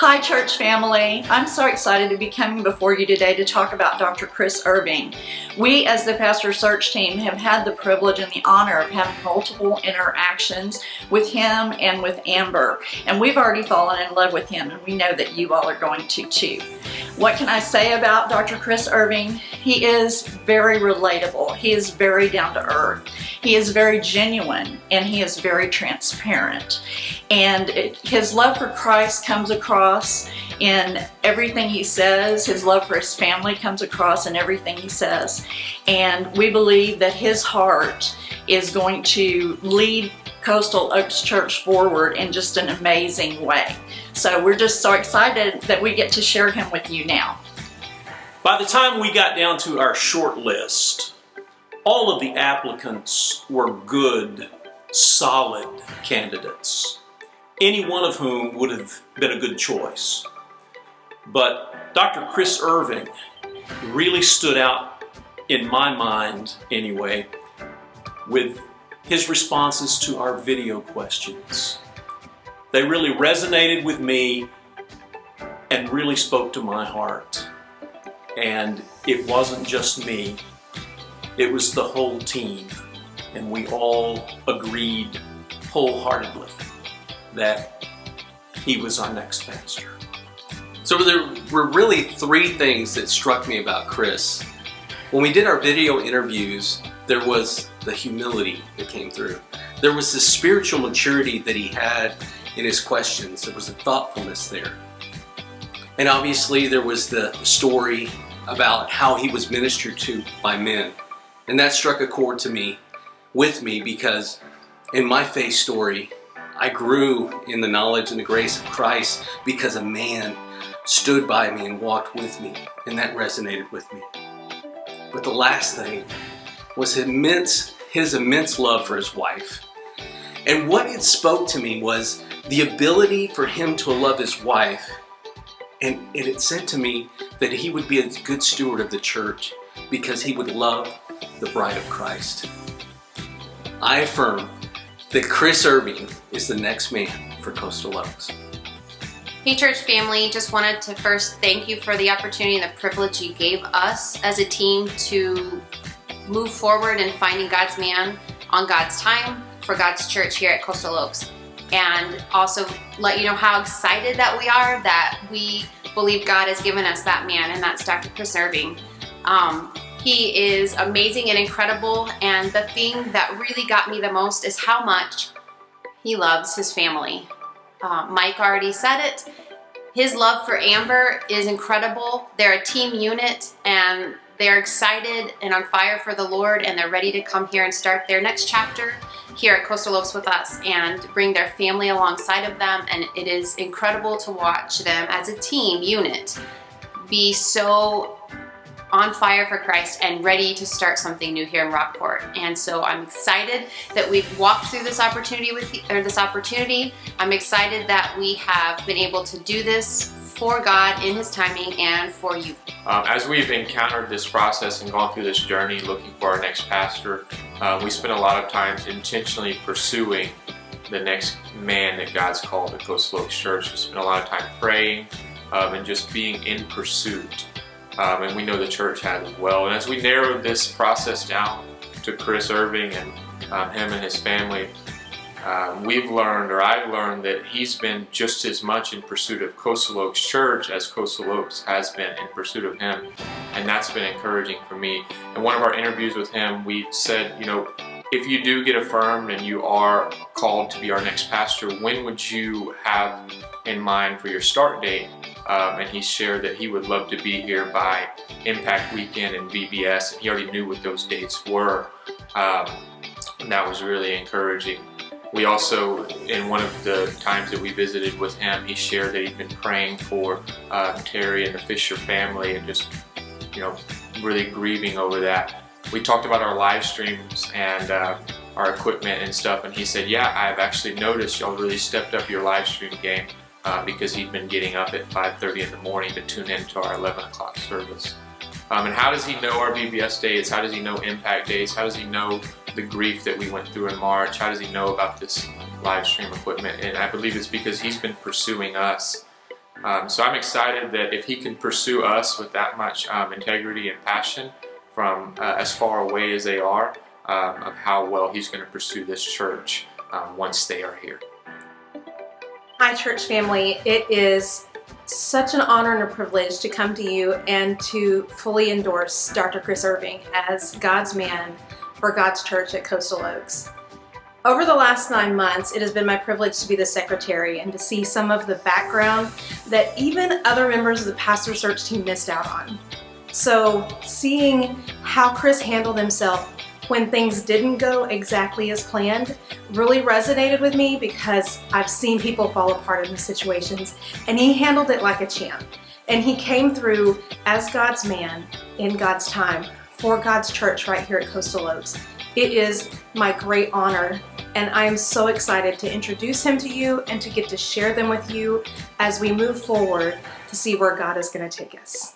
Hi church family, I'm so excited to be coming before you today to talk about Dr. Chris Irving. We as the pastor search team have had the privilege and the honor of having multiple interactions with him and with Amber, and we've already fallen in love with him, and we know that you all are going to too. What can I say about Dr. Chris Irving? He is very relatable. He is very down to earth. He is very genuine, and he is very transparent. And his love for Christ comes across in everything he says. His love for his family comes across in everything he says. And we believe that his heart is going to lead Coastal Oaks Church forward in just an amazing way. So we're just so excited that we get to share him with you now. By the time we got down to our short list, all of the applicants were good, solid candidates, any one of whom would have been a good choice. But Dr. Chris Irving really stood out, in my mind anyway, with his responses to our video questions. They really resonated with me and really spoke to my heart. And it wasn't just me, it was the whole team. And we all agreed wholeheartedly that he was our next pastor. So there were really three things that struck me about Chris. When we did our video interviews, there was the humility that came through. There was the spiritual maturity that he had in his questions. There was a thoughtfulness there. And obviously there was the story about how he was ministered to by men. And that struck a chord with me because in my faith story, I grew in the knowledge and the grace of Christ because a man stood by me and walked with me, and that resonated with me. But the last thing was his immense love for his wife. And what it spoke to me was the ability for him to love his wife, and it said to me that he would be a good steward of the church because he would love the bride of Christ. I affirm that Chris Irving is the next man for Coastal Oaks. Hey church family, just wanted to first thank you for the opportunity and the privilege you gave us as a team to move forward in finding God's man on God's time for God's church here at Coastal Oaks. And also let you know how excited that we are that we believe God has given us that man, and that's Dr. Chris Irving. He is amazing and incredible, and the thing that really got me the most is how much he loves his family. Mike already said it. His love for Amber is incredible. They're a team unit, and they're excited and on fire for the Lord, and they're ready to come here and start their next chapter here at Coastal Oaks with us and bring their family alongside of them. And it is incredible to watch them as a team unit be so on fire for Christ and ready to start something new here in Rockport. And so I'm excited that we've walked through this opportunity I'm excited that we have been able to do this for God in His timing and for you. As we've encountered this process and gone through this journey looking for our next pastor, we spent a lot of time intentionally pursuing the next man that God's called at Coastal Oaks Church. We spent a lot of time praying and just being in pursuit. And we know the church has as well. And as we narrowed this process down to Chris Irving and him and his family, I've learned that he's been just as much in pursuit of Coastal Oaks Church as Coastal Oaks has been in pursuit of him. And that's been encouraging for me. In one of our interviews with him, we said, if you do get affirmed and you are called to be our next pastor, when would you have in mind for your start date? And he shared that he would love to be here by Impact Weekend and VBS, and he already knew what those dates were. And that was really encouraging. We also, in one of the times that we visited with him, he shared that he'd been praying for Terry and the Fisher family and just, really grieving over that. We talked about our live streams and our equipment and stuff, and he said, yeah, I've actually noticed y'all really stepped up your live stream game. Because he'd been getting up at 5:30 in the morning to tune into our 11 o'clock service. And how does he know our VBS dates? How does he know Impact dates? How does he know the grief that we went through in March? How does he know about this live stream equipment? And I believe it's because he's been pursuing us So I'm excited that if he can pursue us with that much integrity and passion from as far away as they are, of how well he's going to pursue this church once they are here. Hi, church family. It is such an honor and a privilege to come to you and to fully endorse Dr. Chris Irving as God's man for God's church at Coastal Oaks. Over the last 9 months, it has been my privilege to be the secretary and to see some of the background that even other members of the pastor search team missed out on. So seeing how Chris handled himself when things didn't go exactly as planned really resonated with me, because I've seen people fall apart in these situations, and he handled it like a champ. And he came through as God's man in God's time for God's church right here at Coastal Oaks. It is my great honor, and I am so excited to introduce him to you and to get to share them with you as we move forward to see where God is going to take us.